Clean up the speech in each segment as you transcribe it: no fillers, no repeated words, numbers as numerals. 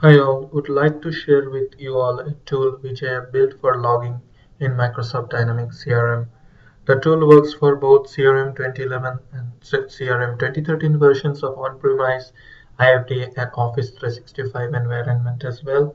I would like to share with you all a tool which I have built for logging in Microsoft Dynamics CRM. The tool works for both CRM 2011 and CRM 2013 versions of on-premise, IFD, and Office 365 environment as well.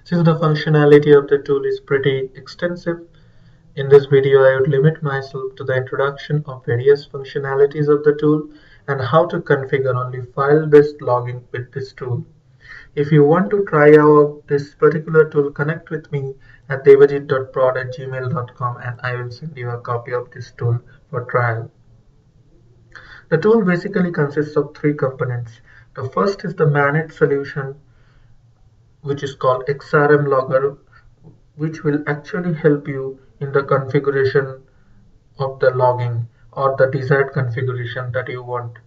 Since the functionality of the tool is pretty extensive, in this video I would limit myself to the introduction of various functionalities of the tool and how to configure only file-based logging with this tool. If you want to try out this particular tool, connect with me at devajit.prod@gmail.com and I will send you a copy of this tool for trial. The tool basically consists of three components. The first is the managed solution, which is called XRM Logger, which will actually help you in the configuration of the logging or the desired configuration that you want.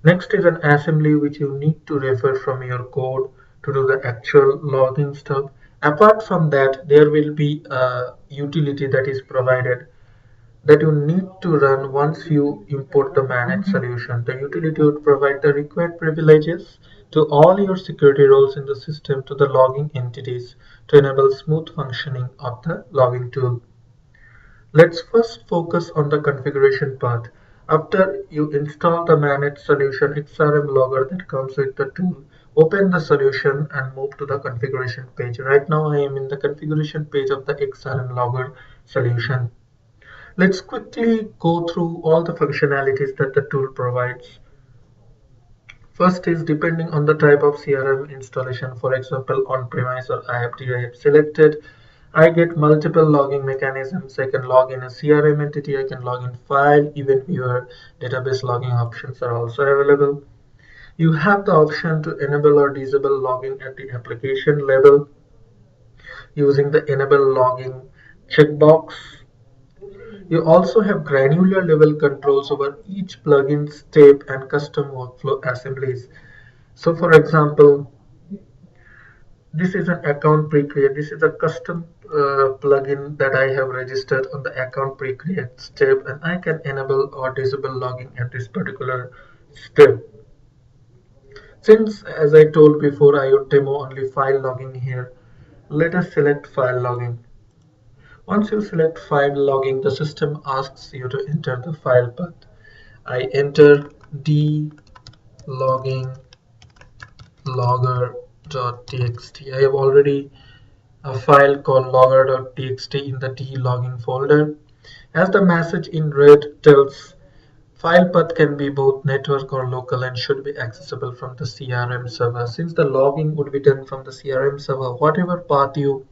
Next is an assembly which you need to refer from your code to do the actual logging stuff. Apart from that, there will be a utility that is provided that you need to run once you import the managed solution. The utility would provide the required privileges to all your security roles in the system to the logging entities to enable smooth functioning of the logging tool. Let's first focus on the configuration part. After you install the managed solution XRM Logger that comes with the tool, open the solution and move to the configuration page. Right now I am in the configuration page of the XRM Logger solution. Let's quickly go through all the functionalities that the tool provides. First is depending on the type of CRM installation, for example on-premise or IFD I have selected, I get multiple logging mechanisms. I can log in a CRM entity, I can log in file, even viewer, database logging options are also available. You have the option to enable or disable logging at the application level using the enable logging checkbox. You also have granular level controls over each plugin step and custom workflow assemblies. So for example, this is an account pre-create. This is a custom plugin that I have registered on the account pre-create step, and I can enable or disable logging at this particular step. Since, as I told before, I would demo only file logging here, let us select file logging. Once you select file logging, the system asks you to enter the file path. I enter d logging logger.txt. I have already a file called logger.txt in the d-logging folder. As the message in red tells, file path can be both network or local and should be accessible from the CRM server. Since the logging would be done from the CRM server, whatever path you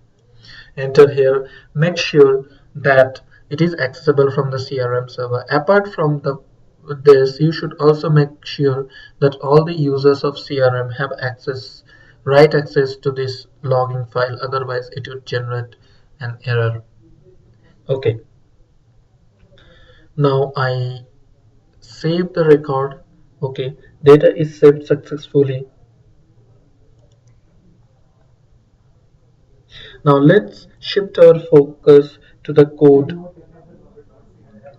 enter here, make sure that it is accessible from the CRM server. Apart from this, you should also make sure that all the users of CRM have right access to this logging file, otherwise it would generate an error. Okay, now I save the record. Okay, data is saved successfully. Now let's shift our focus to the code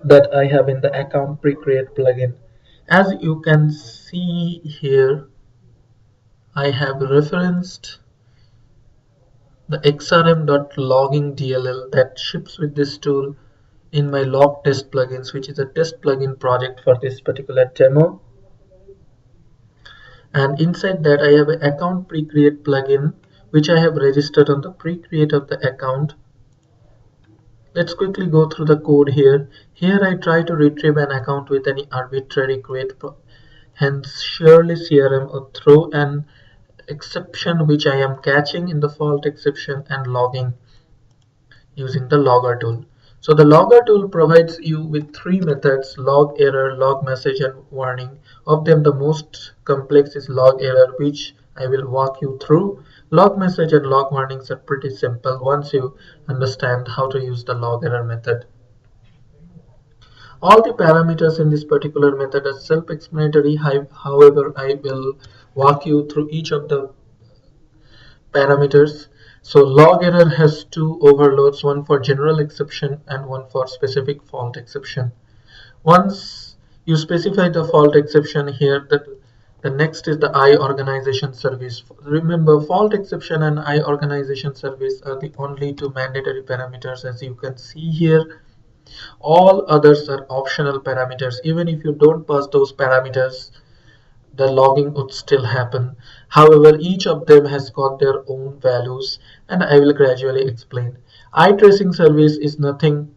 that I have in the account pre-create plugin. As you can see here, I have referenced the xrm.logging DLL that ships with this tool in my log test plugins, which is a test plugin project for this particular demo. And inside that I have an account pre-create plugin which I have registered on the pre-create of the account. Let's quickly go through the code here. Here I try to retrieve an account with any arbitrary create, hence surely CRM or throw an exception which I am catching in the fault exception and logging using the logger tool. So the logger tool provides you with three methods: log error, log message, and warning. Of them, the most complex is log error, which I will walk you through. Log message and log warnings are pretty simple once you understand how to use the log error method. All the parameters in this particular method are self-explanatory. However, I will walk you through each of the parameters. So log error has two overloads, one for general exception and one for specific fault exception. Once you specify the fault exception here, The next is the I organization service. Remember, fault exception and I organization service are the only two mandatory parameters, as you can see here. All others are optional parameters. Even if you don't pass those parameters, the logging would still happen. However, each of them has got their own values, and I will gradually explain. Eye tracing service is nothing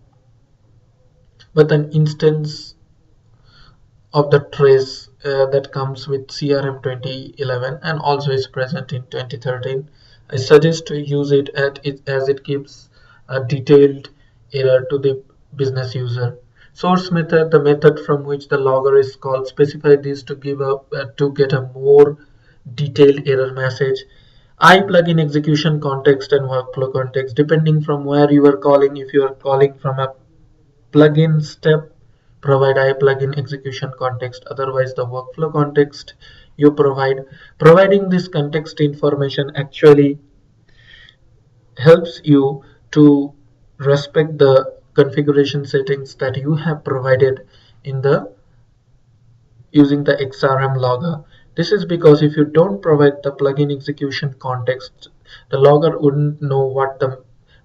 but an instance of the trace that comes with CRM 2011 and also is present in 2013. I suggest to use it, as it gives a detailed error to the business user. Source method, the method from which the logger is called, specify this to to get a more detailed error message. I plugin execution context and workflow context, depending from where you are calling. If you are calling from a plugin step, provide iPlugin execution context, otherwise the workflow context you provide. Providing this context information actually helps you to respect the configuration settings that you have provided in the using the XRM logger. This is because if you don't provide the plugin execution context, the logger wouldn't know what the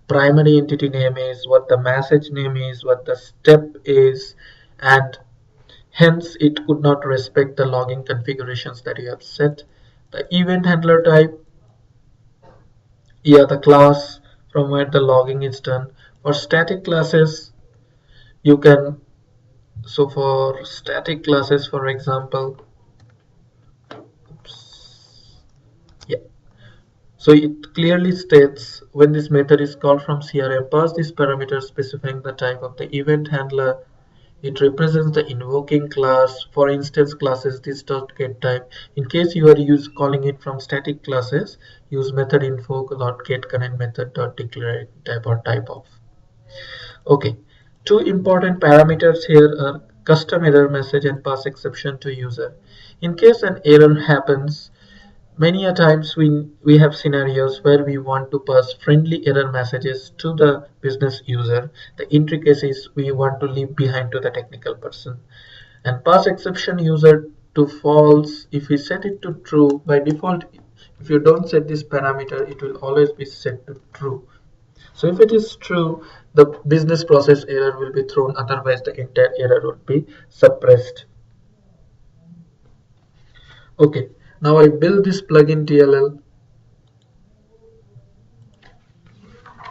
primary entity name is, what the message name is, what the step is, and hence it could not respect the logging configurations that you have set. The event handler type, yeah, the class from where the logging is done. For static classes, you can, so for static classes, for example, oops, yeah, so it clearly states when this method is called from CRM, pass this parameter specifying the type of the event handler. It represents the invoking class. For instance, classes this.getType. In case you are calling it from static classes, use method info.getConnect method.declare type or type of. Okay, two important parameters here are custom error message and pass exception to user. In case an error happens, many a times we have scenarios where we want to pass friendly error messages to the business user. The intricacies we want to leave behind to the technical person. And pass exception user to false. If we set it to true, by default, if you don't set this parameter, it will always be set to true. So if it is true, the business process error will be thrown, otherwise the entire error would be suppressed. Okay, now I build this plugin TLL.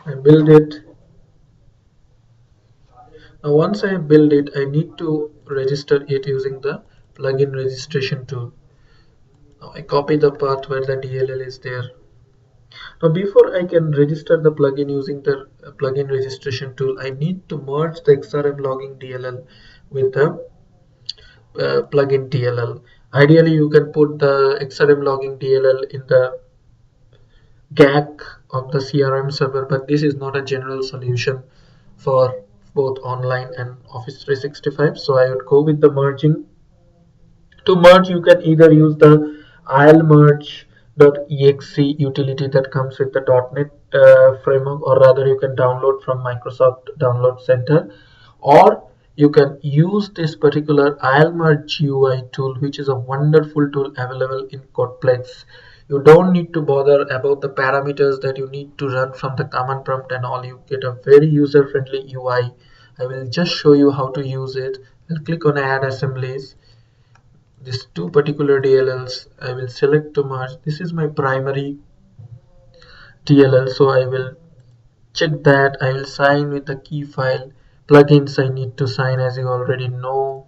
I build it. Now once I build it, I need to register it using the plugin registration tool. Now I copy the path where the DLL is there. Now before I can register the plugin using the plugin registration tool, I need to merge the XRM logging DLL with the plugin DLL. Ideally, you can put the XRM logging DLL in the GAC of the CRM server, but this is not a general solution for both online and Office 365. So I would go with the merging. To merge, you can either use the ilmerge.exe utility that comes with the .NET framework, or rather you can download from Microsoft Download Center, or you can use this particular ilmerge UI tool, which is a wonderful tool available in Codeplex. You don't need to bother about the parameters that you need to run from the command prompt and all. You get a very user-friendly UI. I will just show you how to use it. I'll click on add assemblies. These two particular DLLs I will select to merge. This is my primary DLL, so I will check that. I will sign with the key file. Plugins I need to sign, as you already know.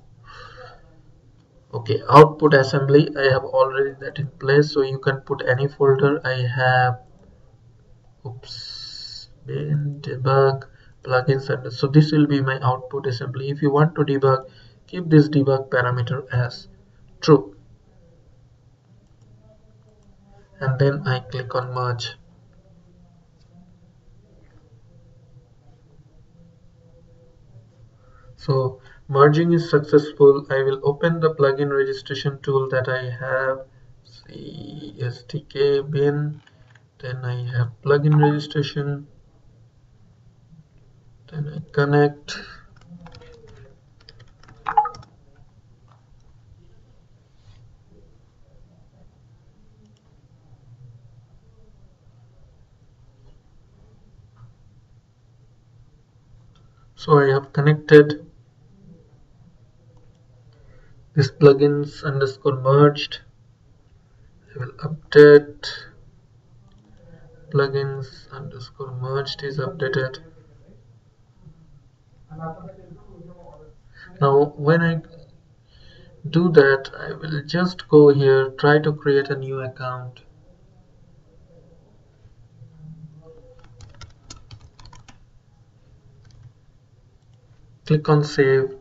Okay, output assembly, I have already that in place, so you can put any folder. I have bin debug plugins, and so this will be my output assembly. If you want to debug, keep this debug parameter as true, and then I click on merge. So merging is successful. I will open the plugin registration tool that I have, SDK bin, then I have plugin registration, then I connect. So I have connected this plugins underscore merged. I will update plugins underscore merged is updated. Now when I do that, I will just go here, try to create a new account. Click on save.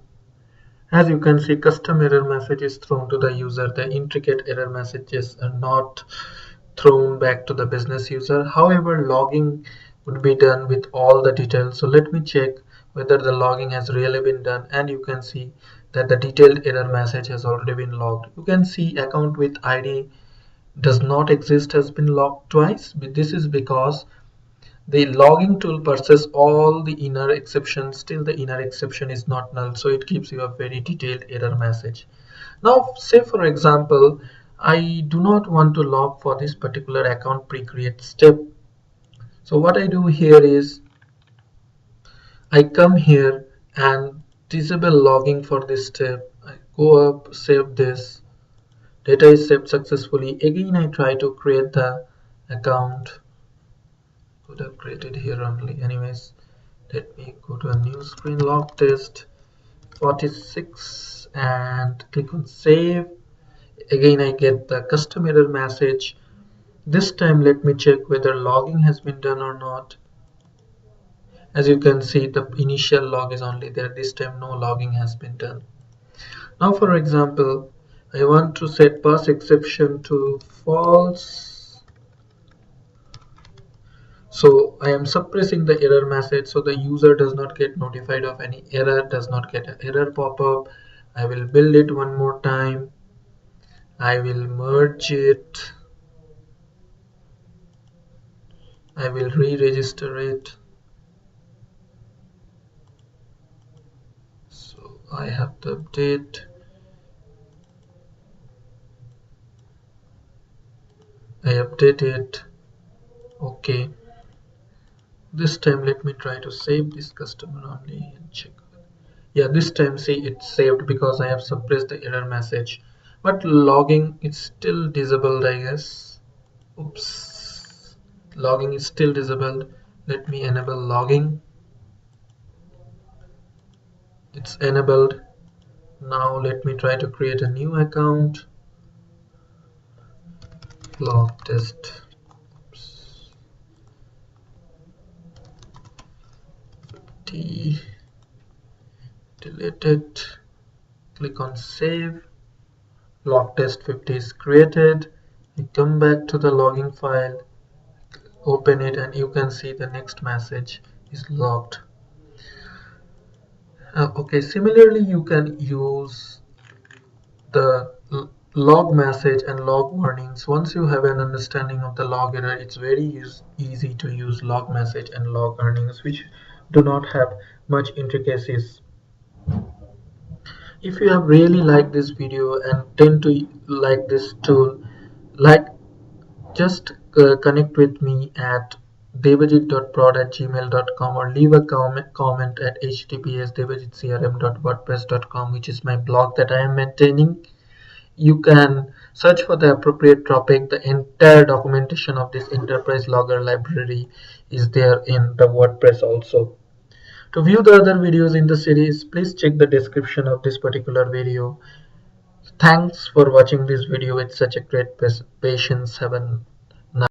As you can see, custom error message is thrown to the user. The intricate error messages are not thrown back to the business user. However, logging would be done with all the details. So let me check whether the logging has really been done, and you can see that the detailed error message has already been logged. You can see account with ID does not exist has been logged twice. This is because the logging tool parses all the inner exceptions. Still the inner exception is not null, so it gives you a very detailed error message. Now say for example I do not want to log for this particular account pre-create step. So what I do here is I come here and disable logging for this step. I go up, save this, data is saved successfully. Again I try to create the account. Could have created here only. Anyways, let me go to a new screen, log test 46, and click on save. Again I get the custom error message. This time let me check whether logging has been done or not. As you can see, the initial log is only there. This time no logging has been done. Now for example, I want to set pass exception to false. So I am suppressing the error message so the user does not get notified of any error, does not get an error pop-up. I will build it one more time. I will merge it. I will re-register it. So I have to update. I update it. Okay. This time let me try to save this customer only and check. Yeah, this time see it's saved because I have suppressed the error message, but logging is still disabled, I guess. Oops, logging is still disabled. Let me enable logging. It's enabled. Now let me try to create a new account. Log test. Oops. Delete it. Click on save. Log test 50 is created. I come back to the logging file, open it, and you can see the next message is logged. Okay, similarly you can use the log message and log warnings. Once you have an understanding of the log error, it's very easy to use log message and log warnings, which do not have much intricacies. If you have really liked this video and tend to like this tool, just connect with me at devajit.prod@gmail.com or leave a comment at https://devajitcrm.wordpress.com, which is my blog that I am maintaining. You can search for the appropriate topic. The entire documentation of this enterprise logger library is there in the WordPress also. To view the other videos in the series, please check the description of this particular video. Thanks for watching this video with such a great patience. Have a